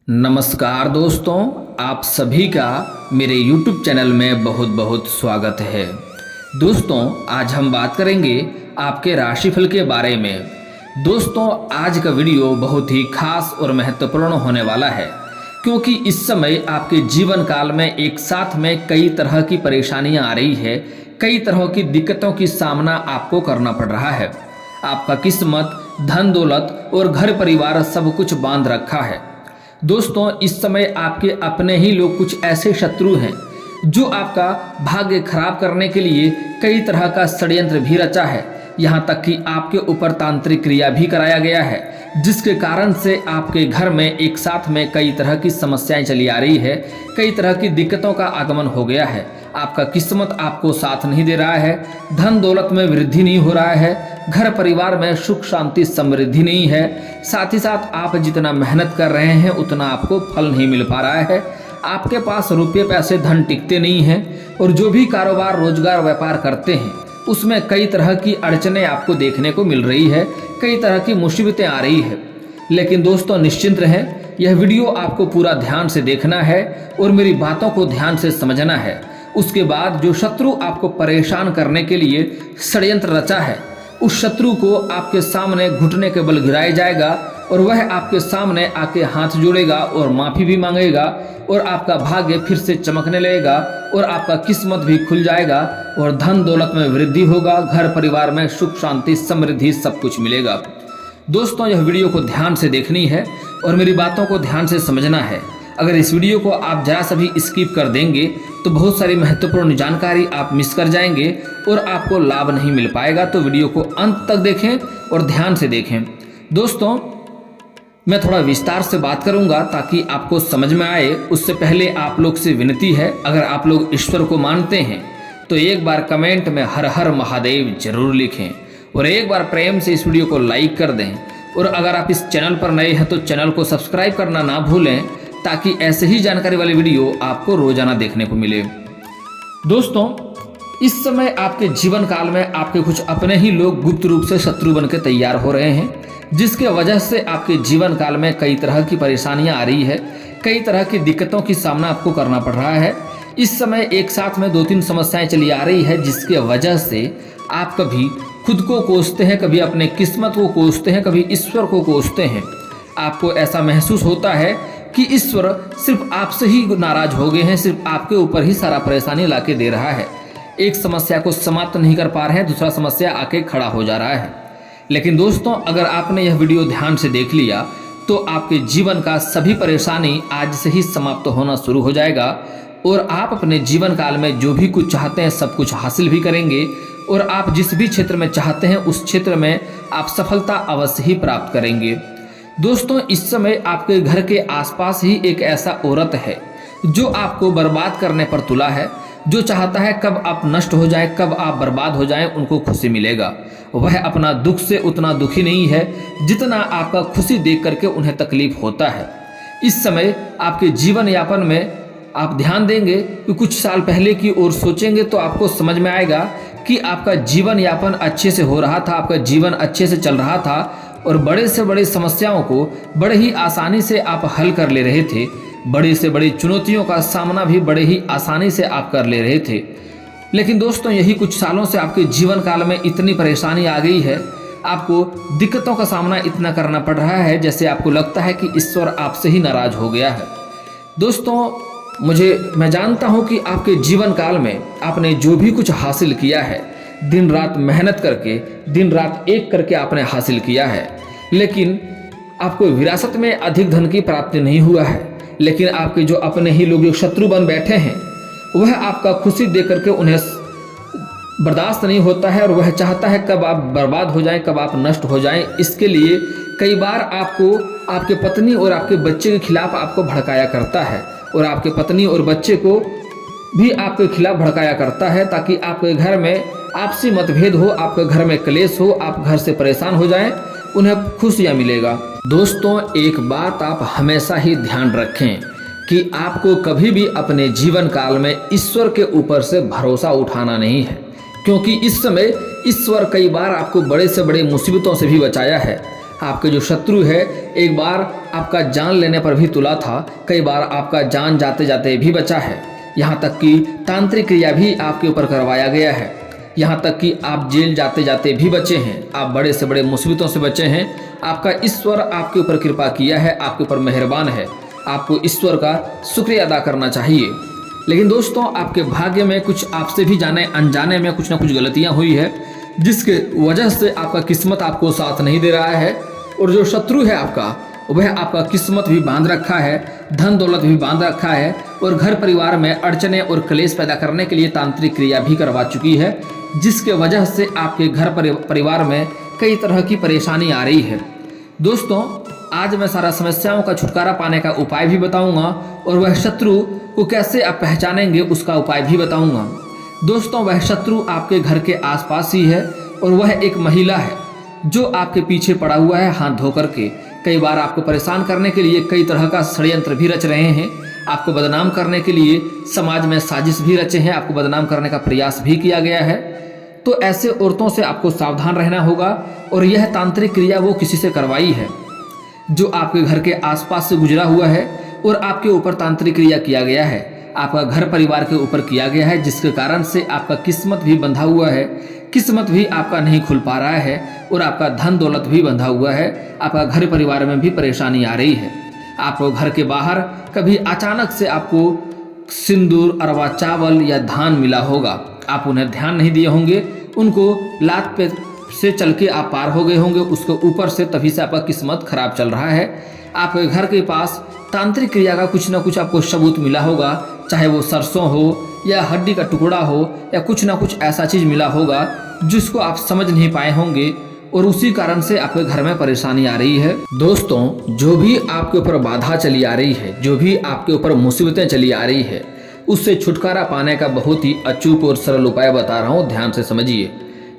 नमस्कार दोस्तों, आप सभी का मेरे YouTube चैनल में बहुत बहुत स्वागत है। दोस्तों, आज हम बात करेंगे आपके राशिफल के बारे में। दोस्तों, आज का वीडियो बहुत ही खास और महत्वपूर्ण होने वाला है, क्योंकि इस समय आपके जीवन काल में एक साथ में कई तरह की परेशानियां आ रही है, कई तरह की दिक्कतों की सामना आपको करना पड़ रहा है। आपका किस्मत, धन दौलत और घर परिवार सब कुछ बांध रखा है। दोस्तों, इस समय आपके अपने ही लोग कुछ ऐसे शत्रु हैं जो आपका भाग्य खराब करने के लिए कई तरह का षड्यंत्र भी रचा है। यहाँ तक कि आपके ऊपर तांत्रिक क्रिया भी कराया गया है, जिसके कारण से आपके घर में एक साथ में कई तरह की समस्याएं चली आ रही है, कई तरह की दिक्कतों का आगमन हो गया है। आपका किस्मत आपको साथ नहीं दे रहा है, धन दौलत में वृद्धि नहीं हो रहा है, घर परिवार में सुख शांति समृद्धि नहीं है। साथ ही साथ आप जितना मेहनत कर रहे हैं उतना आपको फल नहीं मिल पा रहा है। आपके पास रुपये पैसे धन टिकते नहीं हैं, और जो भी कारोबार रोजगार व्यापार करते हैं उसमें कई तरह की अड़चनें आपको देखने को मिल रही है, कई तरह की मुसीबतें आ रही है। लेकिन दोस्तों, निश्चिंत रहें, यह वीडियो आपको पूरा ध्यान से देखना है और मेरी बातों को ध्यान से समझना है। उसके बाद जो शत्रु आपको परेशान करने के लिए षड्यंत्र रचा है, उस शत्रु को आपके सामने घुटने के बल गिराया जाएगा और वह आपके सामने आके हाथ जोड़ेगा और माफ़ी भी मांगेगा, और आपका भाग्य फिर से चमकने लगेगा और आपका किस्मत भी खुल जाएगा और धन दौलत में वृद्धि होगा, घर परिवार में सुख शांति समृद्धि सब कुछ मिलेगा। दोस्तों, यह वीडियो को ध्यान से देखनी है और मेरी बातों को ध्यान से समझना है। अगर इस वीडियो को आप जरा सा भी स्किप कर देंगे तो बहुत सारी महत्वपूर्ण जानकारी आप मिस कर जाएंगे और आपको लाभ नहीं मिल पाएगा। तो वीडियो को अंत तक देखें और ध्यान से देखें। दोस्तों, मैं थोड़ा विस्तार से बात करूंगा ताकि आपको समझ में आए। उससे पहले आप लोग से विनती है, अगर आप लोग ईश्वर को मानते हैं तो एक बार कमेंट में हर हर महादेव जरूर लिखें और एक बार प्रेम से इस वीडियो को लाइक कर दें। और अगर आप इस चैनल पर नए हैं तो चैनल को सब्सक्राइब करना ना भूलें, ताकि ऐसे ही जानकारी वाली वीडियो आपको रोजाना देखने को मिले। दोस्तों, इस समय आपके जीवन काल में आपके कुछ अपने ही लोग गुप्त रूप से शत्रु बनकर तैयार हो रहे हैं, जिसके वजह से आपके जीवन काल में कई तरह की परेशानियां आ रही है, कई तरह की दिक्कतों की सामना आपको करना पड़ रहा है। इस समय एक साथ में 2-3 समस्याएं चली आ रही है, जिसके वजह से आप कभी खुद को कोसते हैं, कभी अपने किस्मत को कोसते हैं, कभी ईश्वर को कोसते हैं। आपको ऐसा महसूस होता है कि ईश्वर सिर्फ आपसे ही नाराज हो गए हैं, सिर्फ आपके ऊपर ही सारा परेशानी लाके दे रहा है। एक समस्या को समाप्त नहीं कर पा रहे हैं, दूसरा समस्या आके खड़ा हो जा रहा है। लेकिन दोस्तों, अगर आपने यह वीडियो ध्यान से देख लिया तो आपके जीवन का सभी परेशानी आज से ही समाप्त होना शुरू हो जाएगा और आप अपने जीवन काल में जो भी कुछ चाहते हैं सब कुछ हासिल भी करेंगे, और आप जिस भी क्षेत्र में चाहते हैं उस क्षेत्र में आप सफलता अवश्य ही प्राप्त करेंगे। दोस्तों, इस समय आपके घर के आसपास ही एक ऐसा औरत है जो आपको बर्बाद करने पर तुला है, जो चाहता है कब आप नष्ट हो जाएं, कब आप बर्बाद हो जाएं, उनको खुशी मिलेगा। वह अपना दुख से उतना दुखी नहीं है जितना आपका खुशी देख करके उन्हें तकलीफ होता है। इस समय आपके जीवन यापन में आप ध्यान देंगे कि कुछ साल पहले की ओर सोचेंगे तो आपको समझ में आएगा कि आपका जीवन यापन अच्छे से हो रहा था, आपका जीवन अच्छे से चल रहा था और बड़े से बड़े समस्याओं को बड़े ही आसानी से आप हल कर ले रहे थे। बड़ी से बड़ी चुनौतियों का सामना भी बड़े ही आसानी से आप कर ले रहे थे। लेकिन दोस्तों, यही कुछ सालों से आपके जीवन काल में इतनी परेशानी आ गई है, आपको दिक्कतों का सामना इतना करना पड़ रहा है जैसे आपको लगता है कि ईश्वर आपसे ही नाराज हो गया है। दोस्तों, मैं जानता हूं कि आपके जीवन काल में आपने जो भी कुछ हासिल किया है, दिन रात मेहनत करके, दिन रात एक करके आपने हासिल किया है, लेकिन आपको विरासत में अधिक धन की प्राप्ति नहीं हुआ है। लेकिन आपके जो अपने ही लोग जो शत्रु बन बैठे हैं, वह आपका खुशी देख करके उन्हें बर्दाश्त नहीं होता है और वह चाहता है कब आप बर्बाद हो जाएं, कब आप नष्ट हो जाएं। इसके लिए कई बार आपको आपके पत्नी और आपके बच्चे के खिलाफ आपको भड़काया करता है, और आपके पत्नी और बच्चे को भी आपके खिलाफ भड़काया करता है, ताकि आपके घर में आपसी मतभेद हो, आपके घर में क्लेश हो, आप घर से परेशान हो जाएं, उन्हें खुशियां मिलेगा। दोस्तों, एक बात आप हमेशा ही ध्यान रखें कि आपको कभी भी अपने जीवन काल में ईश्वर के ऊपर से भरोसा उठाना नहीं है, क्योंकि इस समय ईश्वर कई बार आपको बड़े से बड़े मुसीबतों से भी बचाया है। आपके जो शत्रु है एक बार आपका जान लेने पर भी तुला था, कई बार आपका जान जाते जाते भी बचा है। यहाँ तक कि तांत्रिक क्रिया भी आपके ऊपर करवाया गया है। यहाँ तक कि आप जेल जाते जाते भी बचे हैं, आप बड़े से बड़े मुसीबतों से बचे हैं। आपका ईश्वर आपके ऊपर कृपा किया है, आपके ऊपर मेहरबान है। आपको ईश्वर का शुक्रिया अदा करना चाहिए। लेकिन दोस्तों, आपके भाग्य में कुछ आपसे भी जाने अनजाने में कुछ ना कुछ गलतियाँ हुई है, जिसके वजह से आपका किस्मत आपको साथ नहीं दे रहा है। और जो शत्रु है आपका, वह आपका किस्मत भी बांध रखा है, धन दौलत भी बांध रखा है, और घर परिवार में अड़चने और क्लेश पैदा करने के लिए तांत्रिक क्रिया भी करवा चुकी है, जिसके वजह से आपके घर परिवार में कई तरह की परेशानी आ रही है। दोस्तों, आज मैं सारा समस्याओं का छुटकारा पाने का उपाय भी बताऊंगा, और वह शत्रु को कैसे आप पहचानेंगे उसका उपाय भी बताऊंगा। दोस्तों, वह शत्रु आपके घर के आसपास ही है, और वह एक महिला है जो आपके पीछे पड़ा हुआ है हाथ धो करके। कई बार आपको परेशान करने के लिए कई तरह का षड्यंत्र भी रच रहे हैं, आपको बदनाम करने के लिए समाज में साजिश भी रचे हैं, आपको बदनाम करने का प्रयास भी किया गया है। तो ऐसे औरतों से आपको सावधान रहना होगा। और यह तांत्रिक क्रिया वो किसी से करवाई है जो आपके घर के आसपास से गुजरा हुआ है, और आपके ऊपर तांत्रिक क्रिया किया गया है, आपका घर परिवार के ऊपर किया गया है, जिसके कारण से आपका किस्मत भी बंधा हुआ है, किस्मत भी आपका नहीं खुल पा रहा है, और आपका धन दौलत भी बंधा हुआ है, आपका घर परिवार में भी परेशानी आ रही है। आपको घर के बाहर कभी अचानक से आपको सिंदूर, अरवा चावल या धान मिला होगा, आप उन्हें ध्यान नहीं दिए होंगे, उनको लात पे से चल के आप पार हो गए होंगे उसके ऊपर से, तभी से आपका किस्मत खराब चल रहा है। आपके घर के पास तांत्रिक क्रिया का कुछ ना कुछ आपको सबूत मिला होगा, चाहे वो सरसों हो या हड्डी का टुकड़ा हो या कुछ ना कुछ ऐसा चीज़ मिला होगा जिसको आप समझ नहीं पाए होंगे, और उसी कारण से आपके घर में परेशानी आ रही है। दोस्तों, जो भी आपके ऊपर बाधा चली आ रही है, जो भी आपके ऊपर मुसीबतें चली आ रही है, उससे छुटकारा पाने का बहुत ही अचूक और सरल उपाय बता रहा हूँ, ध्यान से समझिए।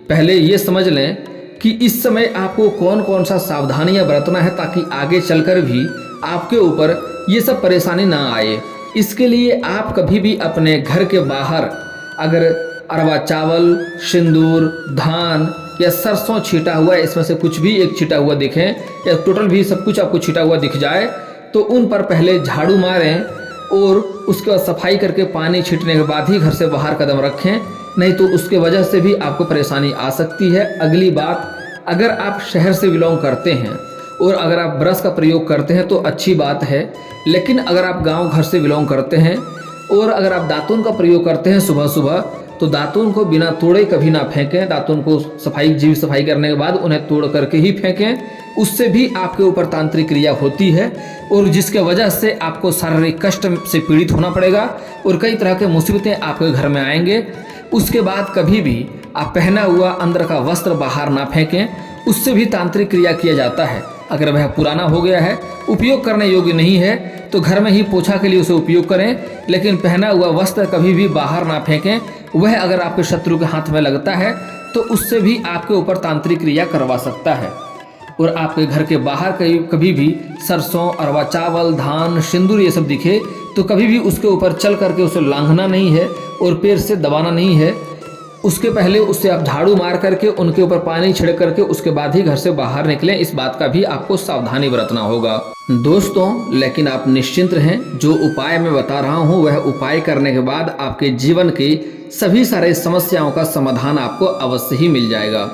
पहले ये समझ लें कि इस समय आपको कौन कौन सा सावधानियां बरतना है, ताकि आगे चलकर भी आपके ऊपर ये सब परेशानी ना आए। इसके लिए आप कभी भी अपने घर के बाहर अगर अरवा चावल, सिंदूर, धान या सरसों छीटा हुआ है, इसमें से कुछ भी एक छिटा हुआ दिखे या टोटल भी सब कुछ आपको छिटा हुआ दिख जाए, तो उन पर पहले झाड़ू मारें, और उसके बाद सफाई करके पानी छीटने के बाद ही घर से बाहर कदम रखें, नहीं तो उसके वजह से भी आपको परेशानी आ सकती है। अगली बात, अगर आप शहर से बिलोंग करते हैं और अगर आप ब्रश का प्रयोग करते हैं तो अच्छी बात है, लेकिन अगर आप गांव घर से बिलोंग करते हैं और अगर आप दातुन का प्रयोग करते हैं सुबह सुबह, तो दातुन को बिना तोड़े कभी ना फेंकें। दातुन को जीव सफाई करने के बाद उन्हें तोड़ करके ही फेंकें, उससे भी आपके ऊपर तांत्रिक क्रिया होती है, और जिसके वजह से आपको शारीरिक कष्ट से पीड़ित होना पड़ेगा और कई तरह के मुसीबतें आपके घर में आएंगे। उसके बाद कभी भी आप पहना हुआ अंदर का वस्त्र बाहर ना फेंकें, उससे भी तांत्रिक क्रिया किया जाता है। अगर वह पुराना हो गया है, उपयोग करने योग्य नहीं है, तो घर में ही पोछा के लिए उसे उपयोग करें, लेकिन पहना हुआ वस्त्र कभी भी बाहर ना फेंकें। वह अगर आपके शत्रु के हाथ में लगता है तो उससे भी आपके ऊपर तांत्रिक क्रिया करवा सकता है। और आपके घर के बाहर कभी भी सरसों, अरवा चावल, धान, सिंदूर ये सब दिखे तो कभी भी उसके ऊपर चल करके उसे लांघना नहीं है और पैर से दबाना नहीं है। उसके पहले उससे आप झाड़ू मार करके उनके ऊपर पानी छिड़क करके उसके बाद ही घर से बाहर निकलें। इस बात का भी आपको सावधानी बरतना होगा दोस्तों। लेकिन आप निश्चिंत रहें, जो उपाय मैं बता रहा हूँ वह उपाय करने के बाद आपके जीवन की सभी सारे समस्याओं का समाधान आपको अवश्य ही मिल जाएगा।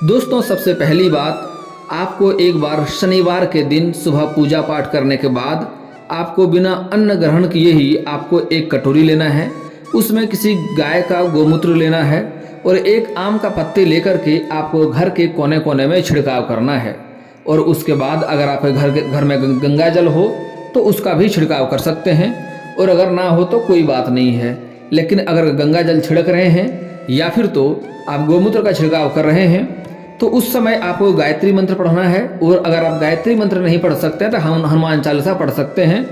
दोस्तों, सबसे पहली बात, आपको एक बार शनिवार के दिन सुबह पूजा पाठ करने के बाद आपको बिना अन्न ग्रहण किए ही आपको एक कटोरी लेना है, उसमें किसी गाय का गोमूत्र लेना है और एक आम का पत्ते लेकर के आपको घर के कोने कोने में छिड़काव करना है। और उसके बाद अगर आपके घर में गंगा जल हो तो उसका भी छिड़काव कर सकते हैं, और अगर ना हो तो कोई बात नहीं है। लेकिन अगर गंगा जल छिड़क रहे हैं या फिर तो आप गोमूत्र का छिड़काव कर रहे हैं तो उस समय आपको गायत्री मंत्र पढ़ना है। और अगर आप गायत्री मंत्र नहीं पढ़ सकते तो हम हनुमान चालीसा पढ़ सकते हैं।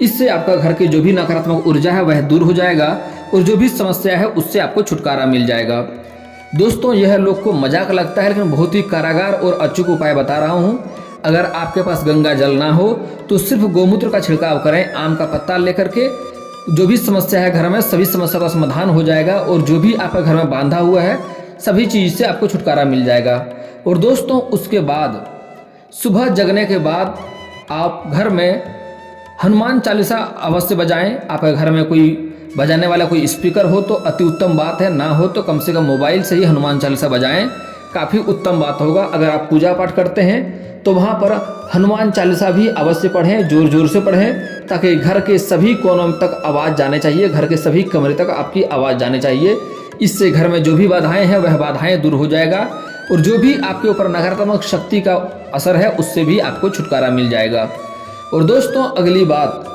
इससे आपका घर की जो भी नकारात्मक ऊर्जा है वह दूर हो जाएगा और जो भी समस्या है उससे आपको छुटकारा मिल जाएगा। दोस्तों, यह लोग को मजाक लगता है लेकिन बहुत ही कारागार और अचूक उपाय बता रहा हूँ। अगर आपके पास गंगा जल ना हो तो सिर्फ गोमूत्र का छिड़काव करें, आम का पत्ता लेकर के। जो भी समस्या है घर में सभी समस्या का समाधान हो जाएगा और जो भी आपका घर में बांधा हुआ है सभी चीज़ से आपको छुटकारा मिल जाएगा। और दोस्तों, उसके बाद सुबह जगने के बाद आप घर में हनुमान चालीसा अवश्य बजाएं। आपके घर में कोई बजाने वाला कोई स्पीकर हो तो अति उत्तम बात है, ना हो तो कम से कम मोबाइल से ही हनुमान चालीसा बजाएं, काफ़ी उत्तम बात होगा। अगर आप पूजा पाठ करते हैं तो वहाँ पर हनुमान चालीसा भी अवश्य पढ़ें, जोर जोर से पढ़ें, ताकि घर के सभी कोनों तक आवाज़ जाने चाहिए, घर के सभी कमरे तक आपकी आवाज़ जाने चाहिए। इससे घर में जो भी बाधाएं हैं वह बाधाएं दूर हो जाएगा और जो भी आपके ऊपर नकारात्मक शक्ति का असर है उससे भी आपको छुटकारा मिल जाएगा। और दोस्तों अगली बात,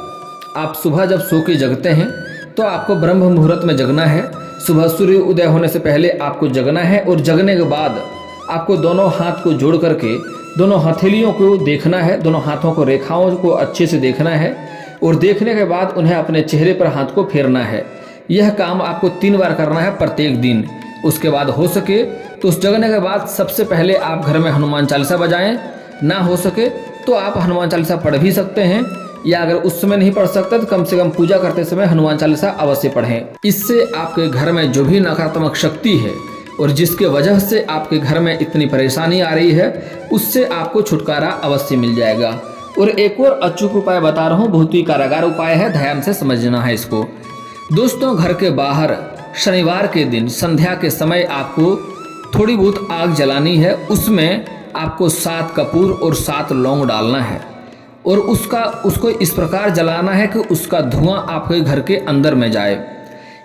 आप सुबह जब सो के जगते हैं तो आपको ब्रह्म मुहूर्त में जगना है। सुबह सूर्य उदय होने से पहले आपको जगना है और जगने के बाद आपको दोनों हाथ को जोड़ करके दोनों हथेलियों को देखना है, दोनों हाथों को रेखाओं को अच्छे से देखना है और देखने के बाद उन्हें अपने चेहरे पर हाथ को फेरना है। यह काम आपको 3 बार करना है प्रत्येक दिन। उसके बाद हो सके तो उस जगने के बाद सबसे पहले आप घर में हनुमान चालीसा बजाएं, ना हो सके तो आप हनुमान चालीसा पढ़ भी सकते हैं, या अगर उस समय नहीं पढ़ सकते तो कम से कम पूजा करते समय हनुमान चालीसा अवश्य पढ़ें। इससे आपके घर में जो भी नकारात्मक शक्ति है और जिसके वजह से आपके घर में इतनी परेशानी आ रही है उससे आपको छुटकारा अवश्य मिल जाएगा। और एक और अचूक उपाय बता रहा हूँ, बहुत ही कारागार उपाय है, ध्यान से समझना है इसको। दोस्तों घर के बाहर शनिवार के दिन संध्या के समय आपको थोड़ी बहुत आग जलानी है, उसमें आपको 7 कपूर और 7 लौंग डालना है और उसको इस प्रकार जलाना है कि उसका धुआं आपके घर के अंदर में जाए।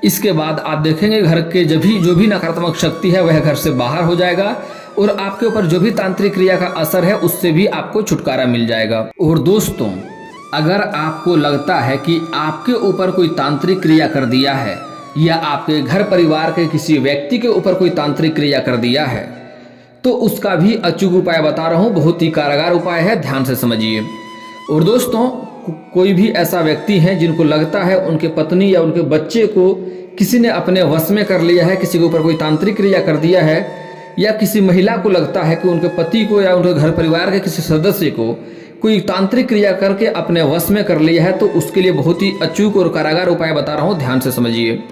इसके बाद आप देखेंगे घर के जो भी नकारात्मक शक्ति है वह घर से बाहर हो जाएगा और आपके ऊपर जो भी तांत्रिक क्रिया का असर है उससे भी आपको छुटकारा मिल जाएगा। और दोस्तों अगर आपको लगता है कि आपके ऊपर कोई तांत्रिक क्रिया कर दिया है या आपके घर परिवार के किसी व्यक्ति के ऊपर कोई तांत्रिक क्रिया कर दिया है तो उसका भी अचूक उपाय बता रहा हूँ, बहुत ही कारागार उपाय है, ध्यान से समझिए। और दोस्तों कोई भी ऐसा व्यक्ति है जिनको लगता है उनके पत्नी या उनके बच्चे को किसी ने अपने वश में कर लिया है, किसी के ऊपर कोई तांत्रिक क्रिया कर दिया है, या किसी महिला को लगता है कि उनके पति को या उनके घर परिवार के किसी सदस्य को कोई तांत्रिक क्रिया करके अपने वश में कर लिया है, तो उसके लिए बहुत ही अचूक और कारागार उपाय बता रहा हूँ, ध्यान से समझिए।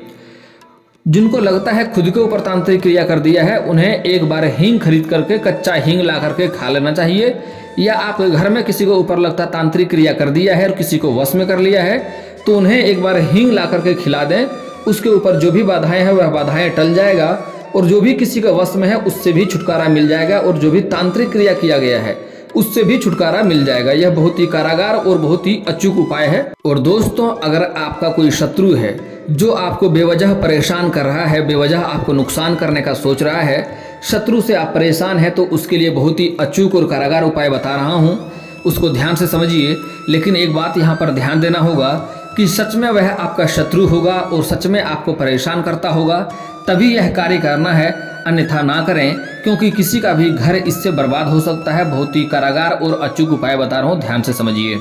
जिनको लगता है खुद के ऊपर तांत्रिक क्रिया कर दिया है उन्हें एक बार हींग खरीद करके, कच्चा हींग ला करके खा लेना चाहिए। या आप घर में किसी को ऊपर लगता है तांत्रिक क्रिया कर दिया है और किसी को वश में कर लिया है तो उन्हें एक बार हींग ला करके खिला दें, उसके ऊपर जो भी बाधाएं हैं वह बाधाएं टल जाएगा और जो भी किसी का वश में है उससे भी छुटकारा मिल जाएगा और जो भी तांत्रिक क्रिया किया गया है उससे भी छुटकारा मिल जाएगा। यह बहुत ही कारागार और बहुत ही अचूक उपाय है। और दोस्तों अगर आपका कोई शत्रु है जो आपको बेवजह परेशान कर रहा है, बेवजह आपको नुकसान करने का सोच रहा है, शत्रु से आप परेशान हैं, तो उसके लिए बहुत ही अचूक और कारागार उपाय बता रहा हूँ, उसको ध्यान से समझिए। लेकिन एक बात यहाँ पर ध्यान देना होगा कि सच में वह आपका शत्रु होगा और सच में आपको परेशान करता होगा तभी यह कार्य करना है, अन्यथा ना करें, क्योंकि किसी का भी घर इससे बर्बाद हो सकता है। बहुत ही कारागार और अचूक उपाय बता रहा हूँ, ध्यान से समझिए।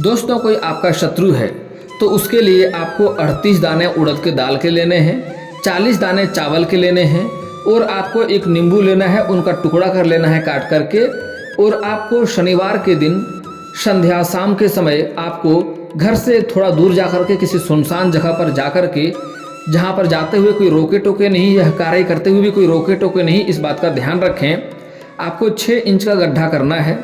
दोस्तों कोई आपका शत्रु है तो उसके लिए आपको 38 दाने उड़द के दाल के लेने हैं, 40 दाने चावल के लेने हैं और आपको एक नींबू लेना है, उनका टुकड़ा कर लेना है काट करके। और आपको शनिवार के दिन संध्या शाम के समय आपको घर से थोड़ा दूर जा करके किसी सुनसान जगह पर जा करके, जहाँ पर जाते हुए कोई रोके टोके नहीं, यह कार्य करते हुए भी कोई रोके टोके नहीं, इस बात का ध्यान रखें। आपको 6 इंच का गड्ढा करना है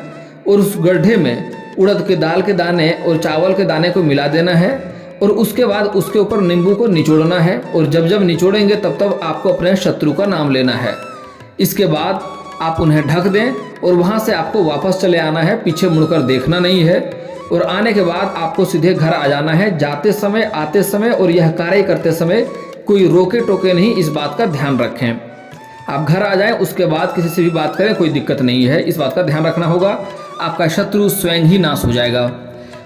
और उस गड्ढे में उड़द के दाल के दाने और चावल के दाने को मिला देना है और उसके बाद उसके ऊपर नींबू को निचोड़ना है और जब जब निचोड़ेंगे तब तब आपको अपने शत्रु का नाम लेना है। इसके बाद आप उन्हें ढक दें और वहाँ से आपको वापस चले आना है, पीछे मुड़कर देखना नहीं है। और आने के बाद आपको सीधे घर आ जाना है, जाते समय आते समय और यह कार्य करते समय कोई रोके टोके नहीं, इस बात का ध्यान रखें। आप घर आ जाएं, उसके बाद किसी से भी बात करें, कोई दिक्कत नहीं है, इस बात का ध्यान रखना होगा। आपका शत्रु स्वयं ही नाश हो जाएगा।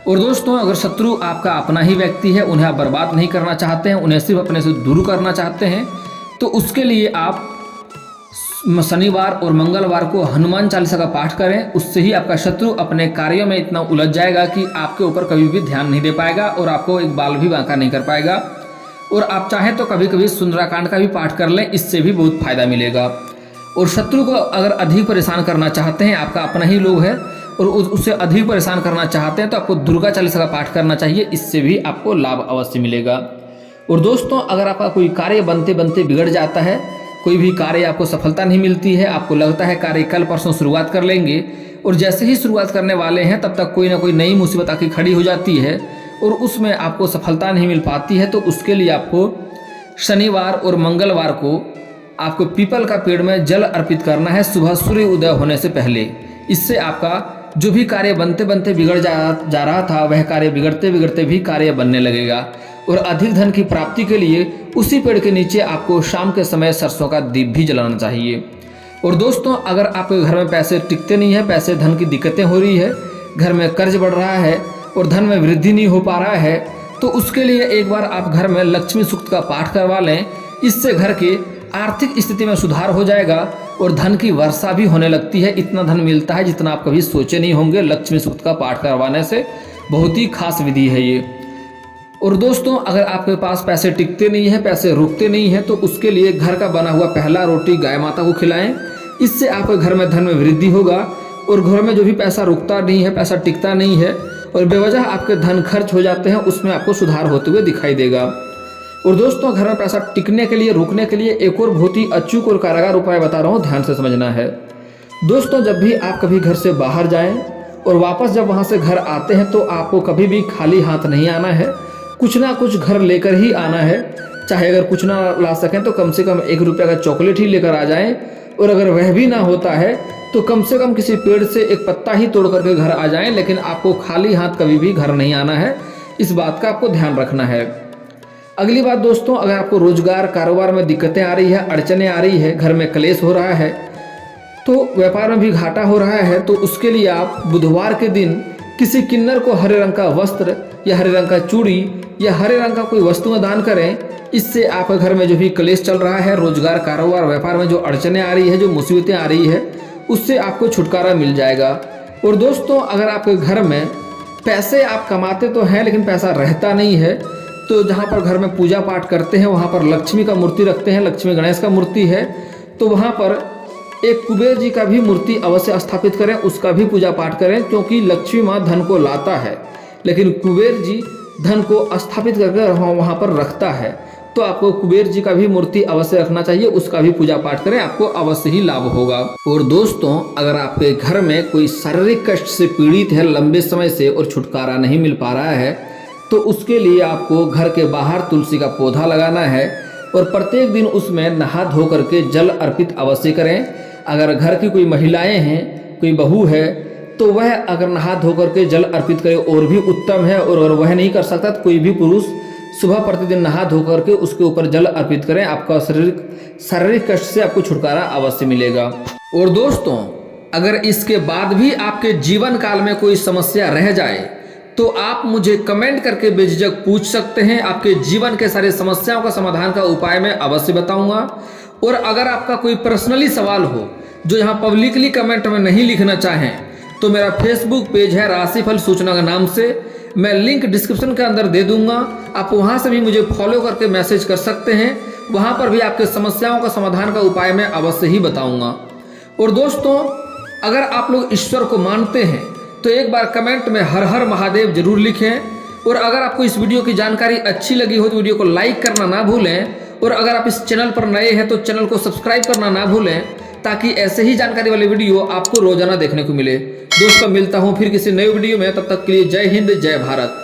और दोस्तों अगर शत्रु आपका अपना ही व्यक्ति है, उन्हें आप बर्बाद नहीं करना चाहते हैं, उन्हें सिर्फ अपने से दूर करना चाहते हैं, तो उसके लिए आप शनिवार और मंगलवार को हनुमान चालीसा का पाठ करें। उससे ही आपका शत्रु अपने कार्यों में इतना उलझ जाएगा कि आपके ऊपर कभी भी ध्यान नहीं दे पाएगा और आपको एक बाल भी बांका नहीं कर पाएगा। और आप चाहें तो कभी कभी सुंदराकांड का भी पाठ कर लें, इससे भी बहुत फायदा मिलेगा। और शत्रु को अगर अधिक परेशान करना चाहते हैं, आपका अपना ही लोग है और उससे अधिक परेशान करना चाहते हैं, तो आपको दुर्गा चालीसा का पाठ करना चाहिए, इससे भी आपको लाभ अवश्य मिलेगा। और दोस्तों अगर आपका कोई कार्य बनते बनते बिगड़ जाता है, कोई भी कार्य आपको सफलता नहीं मिलती है, आपको लगता है कार्य कल परसों शुरुआत कर लेंगे और जैसे ही शुरुआत करने वाले हैं तब तक कोई ना कोई नई मुसीबत आके खड़ी हो जाती है और उसमें आपको सफलता नहीं मिल पाती है। तो उसके लिए आपको शनिवार और मंगलवार को आपको पीपल का पेड़ में जल अर्पित करना है सुबह सूर्य उदय होने से पहले। इससे आपका जो भी कार्य बनते बनते बिगड़ जा रहा था वह कार्य बिगड़ते बिगड़ते भी कार्य बनने लगेगा। और अधिक धन की प्राप्ति के लिए उसी पेड़ के नीचे आपको शाम के समय सरसों का दीप भी जलाना चाहिए। और दोस्तों, अगर आपके घर में पैसे टिकते नहीं है, पैसे धन की दिक्कतें हो रही है, घर में कर्ज बढ़ रहा है और धन में वृद्धि नहीं हो पा रहा है, तो उसके लिए एक बार आप घर में लक्ष्मी सूक्त का पाठ करवा लें। इससे घर के आर्थिक स्थिति में सुधार हो जाएगा और धन की वर्षा भी होने लगती है। इतना धन मिलता है जितना आप कभी सोचे नहीं होंगे। लक्ष्मी सूक्त का पाठ करवाने से बहुत ही खास विधि है ये। और दोस्तों, अगर आपके पास पैसे टिकते नहीं है, पैसे रुकते नहीं है, तो उसके लिए घर का बना हुआ पहला रोटी गाय माता को खिलाएं। इससे आपके घर में धन में वृद्धि होगा और घर में जो भी पैसा रुकता नहीं है, पैसा टिकता नहीं है और बेवजह आपके धन खर्च हो जाते हैं, उसमें आपको सुधार होते हुए दिखाई देगा। और दोस्तों, घर में पैसा टिकने के लिए, रुकने के लिए एक और बहुत ही अचूक और कारगर उपाय बता रहा हूँ, ध्यान से समझना है। दोस्तों, जब भी आप कभी घर से बाहर जाएं और वापस जब वहाँ से घर आते हैं तो आपको कभी भी खाली हाथ नहीं आना है, कुछ ना कुछ घर लेकर ही आना है। चाहे अगर कुछ ना ला सकें तो कम से कम 1 रुपये का चॉकलेट ही लेकर आ जाएं, और अगर वह भी ना होता है तो कम से कम किसी पेड़ से एक पत्ता ही तोड़ करके घर आ जाएं। लेकिन आपको खाली हाथ कभी भी घर नहीं आना है, इस बात का आपको ध्यान रखना है। अगली बात दोस्तों, अगर आपको रोजगार कारोबार में दिक्कतें आ रही है, अड़चने आ रही है, घर में क्लेश हो रहा है, तो व्यापार में भी घाटा हो रहा है, तो उसके लिए आप बुधवार के दिन किसी किन्नर को हरे रंग का वस्त्र या हरे रंग का चूड़ी या हरे रंग का कोई वस्तु में दान करें। इससे आपके घर में जो भी क्लेश चल रहा है, रोजगार कारोबार व्यापार में जो अड़चने आ रही है, जो मुसीबतें आ रही है, उससे आपको छुटकारा मिल जाएगा। और दोस्तों, अगर आपके घर में पैसे आप कमाते तो हैं लेकिन पैसा रहता नहीं है, तो जहाँ पर घर में पूजा पाठ करते हैं वहाँ पर लक्ष्मी का मूर्ति रखते हैं, लक्ष्मी गणेश का मूर्ति है, तो वहाँ पर एक कुबेर जी का भी मूर्ति अवश्य स्थापित करें, उसका भी पूजा पाठ करें। क्योंकि लक्ष्मी माँ धन को लाता है लेकिन कुबेर जी धन को स्थापित करके वहाँ पर रखता है। तो आपको कुबेर जी का भी मूर्ति अवश्य रखना चाहिए, उसका भी पूजा पाठ करें, आपको अवश्य ही लाभ होगा। और दोस्तों, अगर आपके घर में कोई शारीरिक कष्ट से पीड़ित है लंबे समय से और छुटकारा नहीं मिल पा रहा है, तो उसके लिए आपको घर के बाहर तुलसी का पौधा लगाना है और प्रत्येक दिन उसमें नहा धो करके जल अर्पित अवश्य करें। अगर घर की कोई महिलाएं हैं, कोई बहू है, तो वह अगर नहा धो करके जल अर्पित करे और भी उत्तम है। और अगर वह नहीं कर सकता तो कोई भी पुरुष सुबह प्रतिदिन नहा धो करके उसके ऊपर जल अर्पित करें। आपका शारीरिक कष्ट से आपको छुटकारा अवश्य मिलेगा। और दोस्तों, अगर इसके बाद भी आपके जीवन काल में कोई समस्या रह जाए तो आप मुझे कमेंट करके बेझिझक पूछ सकते हैं। आपके जीवन के सारे समस्याओं का समाधान का उपाय मैं अवश्य बताऊंगा। और अगर आपका कोई पर्सनली सवाल हो जो यहाँ पब्लिकली कमेंट में नहीं लिखना चाहें, तो मेरा फेसबुक पेज है राशिफल सूचना के नाम से, मैं लिंक डिस्क्रिप्शन के अंदर दे दूंगा। आप वहां से भी मुझे फॉलो करके मैसेज कर सकते हैं। वहां पर भी आपके समस्याओं का समाधान का उपाय मैं अवश्य ही बताऊंगा। और दोस्तों, अगर आप लोग ईश्वर को मानते हैं तो एक बार कमेंट में हर हर महादेव जरूर लिखें। और अगर आपको इस वीडियो की जानकारी अच्छी लगी हो तो वीडियो को लाइक करना ना भूलें। और अगर आप इस चैनल पर नए हैं तो चैनल को सब्सक्राइब करना ना भूलें, ताकि ऐसे ही जानकारी वाले वीडियो आपको रोजाना देखने को मिले। दोस्तों, मिलता हूं फिर किसी नए वीडियो में, तब तक के लिए जय हिंद, जय भारत।